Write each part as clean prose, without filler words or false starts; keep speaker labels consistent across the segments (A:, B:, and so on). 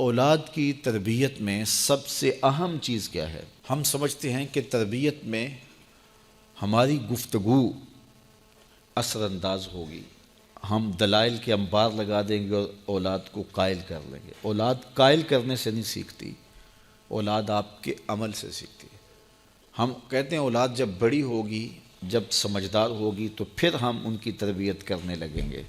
A: اولاد کی تربیت میں سب سے اہم چیز کیا ہے؟ ہم سمجھتے ہیں کہ تربیت میں ہماری گفتگو اثر انداز ہوگی، ہم دلائل کے انبار لگا دیں گے اور اولاد کو قائل کر لیں گے۔ اولاد قائل کرنے سے نہیں سیکھتی، اولاد آپ کے عمل سے سیکھتی ہے۔ ہم کہتے ہیں اولاد جب بڑی ہوگی، جب سمجھدار ہوگی تو پھر ہم ان کی تربیت کرنے لگیں گے،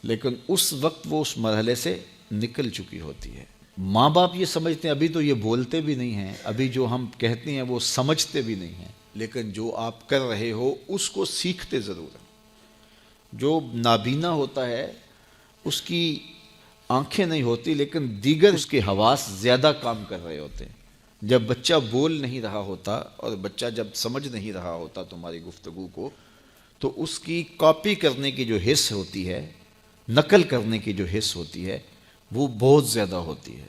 A: لیکن اس وقت وہ اس مرحلے سے نکل چکی ہوتی ہے۔ ماں باپ یہ سمجھتے ہیں ابھی تو یہ بولتے بھی نہیں ہیں، ابھی جو ہم کہتے ہیں وہ سمجھتے بھی نہیں ہیں، لیکن جو آپ کر رہے ہو اس کو سیکھتے ضرور ہیں۔ جو نابینا ہوتا ہے اس کی آنکھیں نہیں ہوتی، لیکن دیگر اس کے حواس زیادہ کام کر رہے ہوتے ہیں۔ جب بچہ بول نہیں رہا ہوتا اور بچہ جب سمجھ نہیں رہا ہوتا تمہاری گفتگو کو، تو اس کی کاپی کرنے کی جو حس ہوتی ہے، نقل کرنے کی جو حس ہوتی ہے، وہ بہت زیادہ ہوتی ہے۔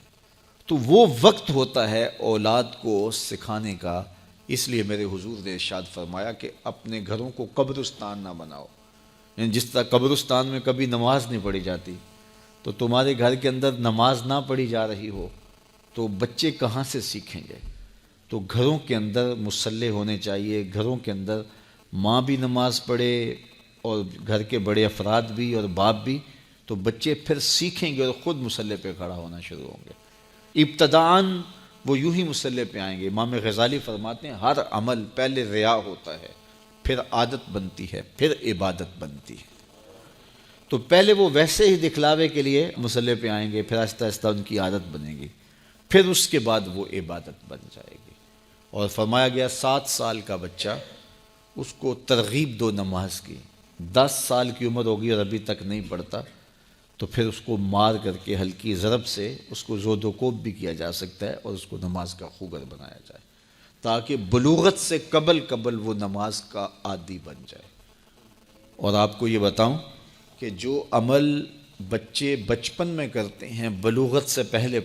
A: تو وہ وقت ہوتا ہے اولاد کو سکھانے کا۔ اس لیے میرے حضور نے ارشاد فرمایا کہ اپنے گھروں کو قبرستان نہ بناؤ۔ یعنی جس طرح قبرستان میں کبھی نماز نہیں پڑھی جاتی، تو تمہارے گھر کے اندر نماز نہ پڑھی جا رہی ہو تو بچے کہاں سے سیکھیں گے؟ تو گھروں کے اندر مصلی ہونے چاہیے، گھروں کے اندر ماں بھی نماز پڑھے اور گھر کے بڑے افراد بھی اور باپ بھی، تو بچے پھر سیکھیں گے اور خود مصلی پہ کھڑا ہونا شروع ہوں گے۔ ابتداً وہ یوں ہی مصلی پہ آئیں گے۔ امام غزالی فرماتے ہیں ہر عمل پہلے ریا ہوتا ہے، پھر عادت بنتی ہے، پھر عبادت بنتی ہے۔ تو پہلے وہ ویسے ہی دکھلاوے کے لیے مصلی پہ آئیں گے، پھر آہستہ آہستہ ان کی عادت بنے گی، پھر اس کے بعد وہ عبادت بن جائے گی۔ اور فرمایا گیا 7 سال کا بچہ، اس کو ترغیب دو نماز کی۔ 10 سال کی عمر ہوگی اور ابھی تک نہیں پڑھتا، تو پھر اس کو مار کر کے ہلکی ضرب سے اس کو زود و کوب بھی کیا جا سکتا ہے اور اس کو نماز کا خوگر بنایا جائے، تاکہ بلوغت سے قبل وہ نماز کا عادی بن جائے۔ اور آپ کو یہ بتاؤں کہ جو عمل بچے بچپن میں کرتے ہیں بلوغت سے پہلے،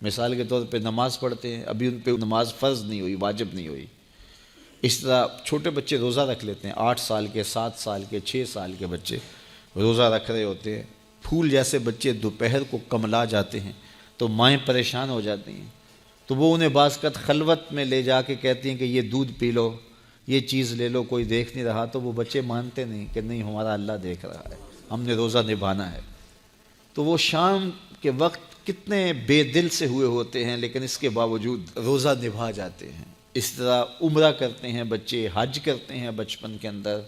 A: مثال کے طور پہ نماز پڑھتے ہیں، ابھی ان پہ نماز فرض نہیں ہوئی، واجب نہیں ہوئی۔ اس طرح چھوٹے بچے روزہ رکھ لیتے ہیں، 8 سال کے، 7 سال کے، 6 سال کے بچے روزہ رکھ رہے ہوتے ہیں۔ پھول جیسے بچے دوپہر کو کملا جاتے ہیں تو مائیں پریشان ہو جاتی ہیں، تو وہ انہیں بعض اوقات خلوت میں لے جا کے کہتی ہیں کہ یہ دودھ پی لو، یہ چیز لے لو، کوئی دیکھ نہیں رہا، تو وہ بچے مانتے نہیں کہ نہیں، ہمارا اللہ دیکھ رہا ہے، ہم نے روزہ نبھانا ہے۔ تو وہ شام کے وقت کتنے بے دل سے ہوئے ہوتے ہیں، لیکن اس کے باوجود روزہ نبھا جاتے ہیں۔ اس طرح عمرہ کرتے ہیں بچے، حج کرتے ہیں بچپن کے اندر،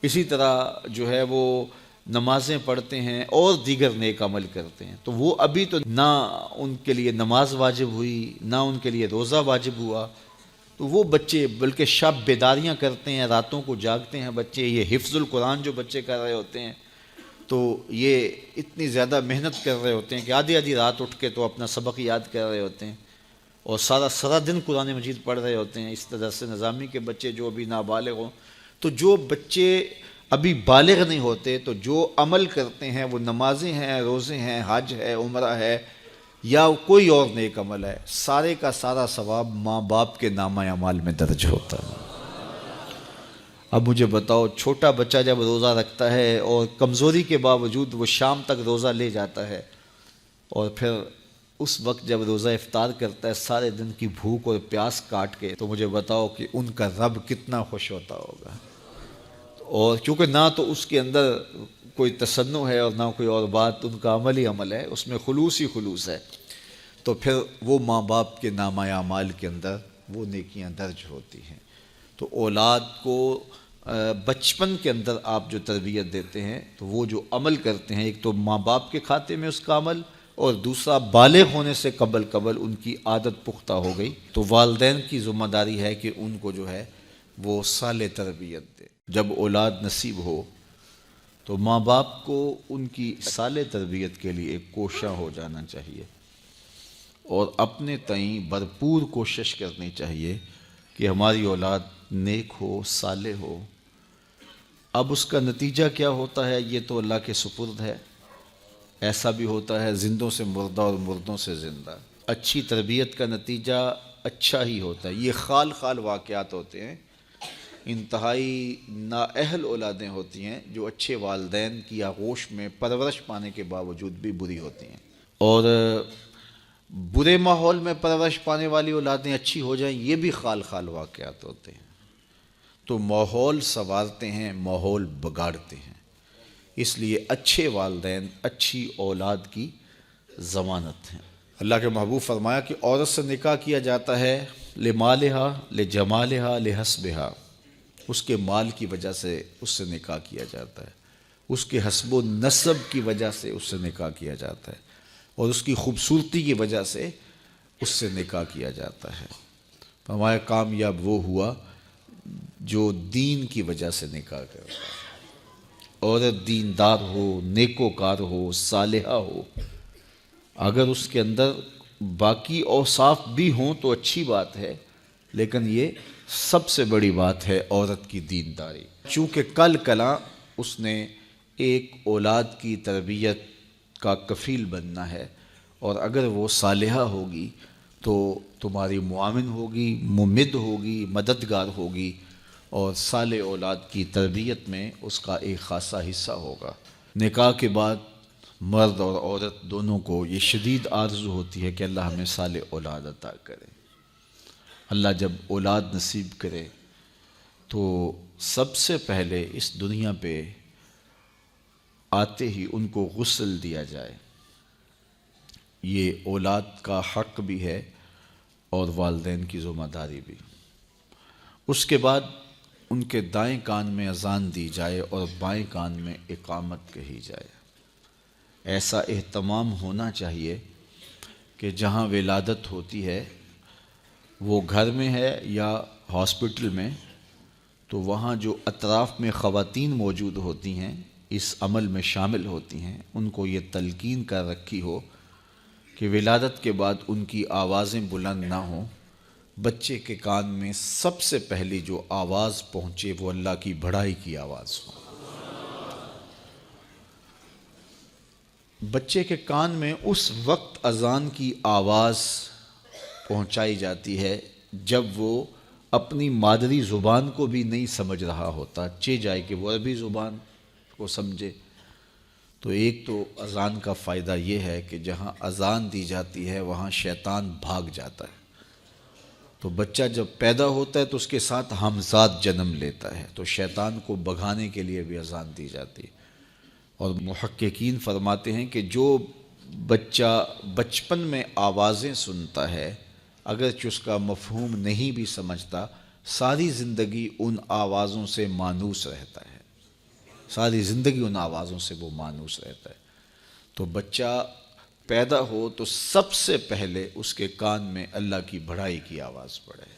A: اسی طرح جو ہے وہ نمازیں پڑھتے ہیں اور دیگر نیک عمل کرتے ہیں۔ تو وہ ابھی تو نہ ان کے لیے نماز واجب ہوئی، نہ ان کے لیے روزہ واجب ہوا، تو وہ بچے بلکہ شب بیداریاں کرتے ہیں، راتوں کو جاگتے ہیں بچے۔ یہ حفظ القرآن جو بچے کر رہے ہوتے ہیں، تو یہ اتنی زیادہ محنت کر رہے ہوتے ہیں کہ آدھی آدھی رات اٹھ کے تو اپنا سبق یاد کر رہے ہوتے ہیں اور سارا دن قرآن مجید پڑھ رہے ہوتے ہیں۔ اس طرح سے نظامی کے بچے جو ابھی نابالغ ہوں، تو جو بچے ابھی بالغ نہیں ہوتے، تو جو عمل کرتے ہیں وہ نمازیں ہیں، روزے ہیں، حج ہے، عمرہ ہے، یا کوئی اور نیک عمل ہے، سارے کا سارا ثواب ماں باپ کے نامہ اعمال میں درج ہوتا ہے۔ اب مجھے بتاؤ، چھوٹا بچہ جب روزہ رکھتا ہے اور کمزوری کے باوجود وہ شام تک روزہ لے جاتا ہے، اور پھر اس وقت جب روزہ افطار کرتا ہے سارے دن کی بھوک اور پیاس کاٹ کے، تو مجھے بتاؤ کہ ان کا رب کتنا خوش ہوتا ہوگا۔ اور کیونکہ نہ تو اس کے اندر کوئی تصنع ہے اور نہ کوئی اور بات، ان کا عمل ہی عمل ہے، اس میں خلوص ہی خلوص ہے، تو پھر وہ ماں باپ کے نامہ اعمال کے اندر وہ نیکیاں درج ہوتی ہیں۔ تو اولاد کو بچپن کے اندر آپ جو تربیت دیتے ہیں، تو وہ جو عمل کرتے ہیں، ایک تو ماں باپ کے کھاتے میں اس کا عمل، اور دوسرا بالغ ہونے سے قبل ان کی عادت پختہ ہو گئی، تو والدین کی ذمہ داری ہے کہ ان کو جو ہے وہ صالح تربیت دے۔ جب اولاد نصیب ہو تو ماں باپ کو ان کی صالح تربیت کے لیے کوشاں ہو جانا چاہیے اور اپنے تئیں بھرپور کوشش کرنی چاہیے کہ ہماری اولاد نیک ہو، صالح ہو۔ اب اس کا نتیجہ کیا ہوتا ہے یہ تو اللہ کے سپرد ہے۔ ایسا بھی ہوتا ہے زندوں سے مردہ اور مردوں سے زندہ۔ اچھی تربیت کا نتیجہ اچھا ہی ہوتا ہے۔ یہ خال واقعات ہوتے ہیں، انتہائی نااہل اولادیں ہوتی ہیں جو اچھے والدین کی آغوش میں پرورش پانے کے باوجود بھی بری ہوتی ہیں۔ اور برے ماحول میں پرورش پانے والی اولادیں اچھی ہو جائیں، یہ بھی خال خال واقعات ہوتے ہیں۔ تو ماحول سنوارتے ہیں، ماحول بگاڑتے ہیں۔ اس لیے اچھے والدین اچھی اولاد کی ضمانت ہیں۔ اللہ کے محبوب فرمایا کہ عورت سے نکاح کیا جاتا ہے لمالہا، لجمالہا، لحسبہا، اس کے مال کی وجہ سے اس سے نکاح کیا جاتا ہے، اس کے حسب و نسب کی وجہ سے اس سے نکاح کیا جاتا ہے، اور اس کی خوبصورتی کی وجہ سے اس سے نکاح کیا جاتا ہے۔ فرمایا کامیاب وہ ہوا جو دین کی وجہ سے نکاح کرتا ہے۔ عورت دیندار ہو، نیکوکار ہو، صالحہ ہو، اگر اس کے اندر باقی اوصاف بھی ہوں تو اچھی بات ہے، لیکن یہ سب سے بڑی بات ہے عورت کی دینداری۔ چونکہ کل کلاں اس نے ایک اولاد کی تربیت کا کفیل بننا ہے، اور اگر وہ صالحہ ہوگی تو تمہاری معاون ہوگی، ممد ہوگی، مددگار ہوگی، اور صالح اولاد کی تربیت میں اس کا ایک خاصا حصہ ہوگا۔ نکاح کے بعد مرد اور عورت دونوں کو یہ شدید آرزو ہوتی ہے کہ اللہ ہمیں صالح اولاد عطا کرے۔ اللہ جب اولاد نصیب کرے تو سب سے پہلے اس دنیا پہ آتے ہی ان کو غسل دیا جائے۔ یہ اولاد کا حق بھی ہے اور والدین کی ذمہ داری بھی۔ اس کے بعد ان کے دائیں کان میں اذان دی جائے اور بائیں کان میں اقامت کہی جائے۔ ایسا اہتمام ہونا چاہیے کہ جہاں ولادت ہوتی ہے، وہ گھر میں ہے یا ہاسپٹل میں، تو وہاں جو اطراف میں خواتین موجود ہوتی ہیں، اس عمل میں شامل ہوتی ہیں، ان کو یہ تلقین کر رکھی ہو کہ ولادت کے بعد ان کی آوازیں بلند نہ ہوں۔ بچے کے کان میں سب سے پہلی جو آواز پہنچے وہ اللہ کی بڑائی کی آواز ہو۔ بچے کے کان میں اس وقت اذان کی آواز پہنچائی جاتی ہے جب وہ اپنی مادری زبان کو بھی نہیں سمجھ رہا ہوتا، چہ جائے کہ وہ عربی زبان کو سمجھے۔ تو ایک تو اذان کا فائدہ یہ ہے کہ جہاں اذان دی جاتی ہے وہاں شیطان بھاگ جاتا ہے۔ تو بچہ جب پیدا ہوتا ہے تو اس کے ساتھ ہمزاد جنم لیتا ہے، تو شیطان کو بھگانے کے لیے بھی اذان دی جاتی ہے۔ اور محققین فرماتے ہیں کہ جو بچہ بچپن میں آوازیں سنتا ہے، اگرچہ اس کا مفہوم نہیں بھی سمجھتا، ساری زندگی ان آوازوں سے مانوس رہتا ہے، ساری زندگی ان آوازوں سے وہ مانوس رہتا ہے۔ تو بچہ پیدا ہو تو سب سے پہلے اس کے کان میں اللہ کی بڑائی کی آواز پڑے،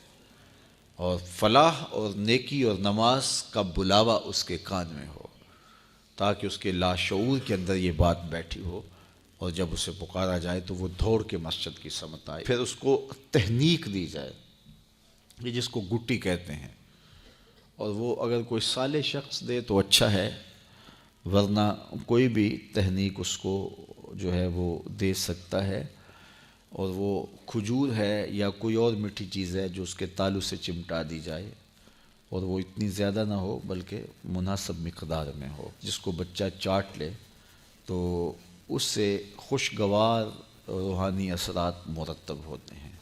A: اور فلاح اور نیکی اور نماز کا بلاوا اس کے کان میں ہو، تاکہ اس کے لاشعور کے اندر یہ بات بیٹھی ہو، اور جب اسے پکارا جائے تو وہ دوڑ کے مسجد کی سمت آئے۔ پھر اس کو تہنیک دی جائے، یہ جس کو گٹی کہتے ہیں، اور وہ اگر کوئی صالح شخص دے تو اچھا ہے، ورنہ کوئی بھی تہنیک اس کو جو ہے وہ دے سکتا ہے۔ اور وہ کھجور ہے یا کوئی اور میٹھی چیز ہے جو اس کے تالو سے چمٹا دی جائے، اور وہ اتنی زیادہ نہ ہو بلکہ مناسب مقدار میں ہو، جس کو بچہ چاٹ لے تو اس سے خوشگوار روحانی اثرات مرتب ہوتے ہیں۔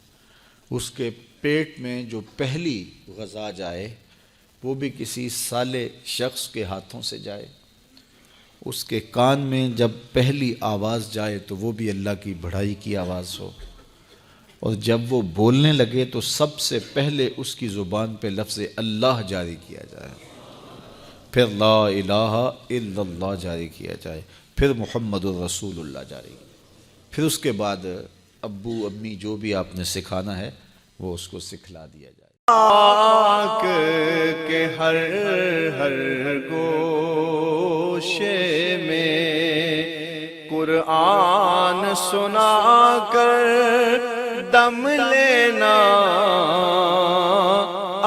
A: اس کے پیٹ میں جو پہلی غذا جائے وہ بھی کسی صالح شخص کے ہاتھوں سے جائے، اس کے کان میں جب پہلی آواز جائے تو وہ بھی اللہ کی بڑائی کی آواز ہو، اور جب وہ بولنے لگے تو سب سے پہلے اس کی زبان پہ لفظ اللہ جاری کیا جائے، پھر لا الہ الا اللہ جاری کیا جائے، پھر محمد الرسول اللہ جاری، پھر اس کے بعد ابو امی جو بھی آپ نے سکھانا ہے وہ اس کو سکھلا دیا جائے۔
B: پاک کے ہر گوشے میں قرآن سنا کر دم لینا،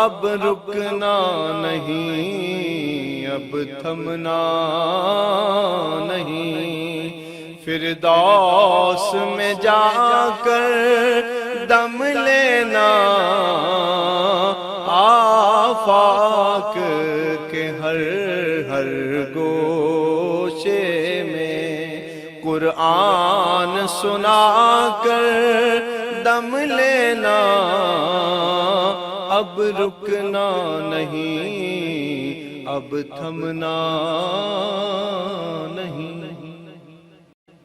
B: اب رکنا نہیں، اب تھمنا نہیں، فردوس میں جا کر دم لینا، آفاق کے ہر گوشے میں قرآن سنا کر دم لینا، اب رکنا نہیں، اب تھمنا نہیں۔